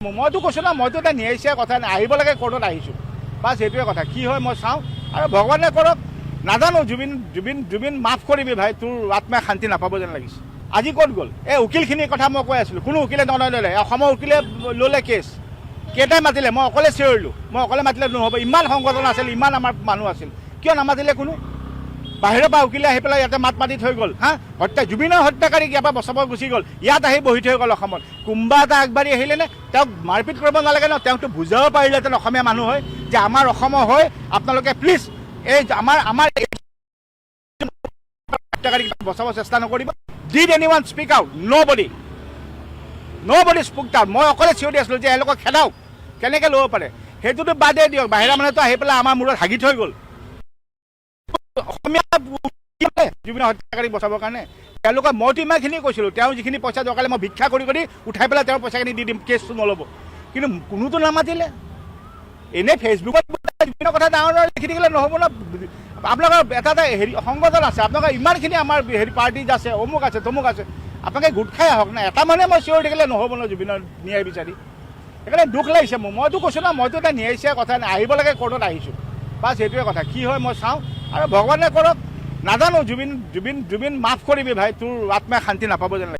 মইতো কৈছোঁ না, মইতো এটা ন্যায়িক কথা নাই, আহিব লাগে কোৰ্টত আহিছোঁ, বাছ সেইটোৱে কথা। কি হয় মই চাওঁ, আৰু ভগৱানে কৰক, নাজানো। জুবিন মাফ কৰিবি ভাই, তোৰ আত্মাই শান্তি নাপাব যেন লাগিছে। আজি ক'ত গ'ল এই উকিলখিনিৰ কথা মই কৈ আছিলোঁ, কোনো উকিলে নল'লে। অসমৰ উকিলে ল'লে কেছ, কেইটাই মাতিলে, মই অকলে চিঞৰিলোঁ। মই অকলে মাতিলে নহ'ব, ইমান সংগঠন আছিল, ইমান আমাৰ মানুহ আছিল, কিয় নামাতিলে কোনো? বাহিৰৰ পৰা উকিলে আহি পেলাই ইয়াতে মাত মাতি থৈ গ'ল। জুবিনৰ হত্যাকাৰীক ইয়াৰ পৰা বচাব গুচি গ'ল, ইয়াত আহি বহি থৈ গ'ল অসমত। কোনোবা এটা আগবাঢ়ি আহিলেনে? তেওঁক মাৰপিট কৰিব নালাগে ন? তেওঁকতো বুজাব পাৰিলেহেঁতেন অসমীয়া মানুহ হয় যে আমাৰ অসমৰ হৈ আপোনালোকে প্লিজ এই আমাৰ হত্যাকাৰীক বচাব চেষ্টা নকৰিব। ডিড এনিৱান speak out? Nobody speak out. মই অকলে চিঞৰি আছিলোঁ যে এওঁলোকক খেদাওক, কেনেকৈ ল'ব পাৰে? সেইটোতো বাদেই দিয়ক, বাহিৰা মানুহটো আহি পেলাই আমাৰ মূৰত হাগি থৈ গ'ল। অসমীয়া জুবিনৰ হত্যাকাৰীক বচাবৰ কাৰণে তেওঁলোকে, মইতো ইমানখিনি কৈছিলোঁ, তেওঁ যিখিনি পইচা দৰকাৰ মই ভিক্ষা কৰি উঠাই পেলাই তেওঁৰ পইচাখিনি দি দিম, কেছটো নল'ব। কিন্তু কোনোতো নামাতিলে। এনেই ফেচবুকত জুবিনৰ কথা ডাঙৰ লিখি থাকিলে নহ'ব ন। আপোনালোকৰ এটা সংগঠন আছে, আপোনালোকৰ ইমানখিনি আমাৰ পাৰ্টিজ আছে, অমুক আছে তমুক আছে, আপোনালোকে গোট খাই আহক না। এটা মানুহে মই চিঞৰি থাকিলে নহ'ব ন জুবিনৰ ন্যায় বিচাৰি। সেইকাৰণে দুখ লাগিছে মোৰ। মইতো কৈছোঁ না, মইতো এটা ন্যায়িক কথা নাই, আহিব লাগে কোৰ্টত আহিছোঁ, বাছ সেইটোৱে কথা। কি হয় মই চাওঁ, আৰু ভগৱানে কৰক, নাজানো। জুবিন মাফ কৰিবি ভাই, তোৰ আত্মাই শান্তি নাপাব যেন লাগে।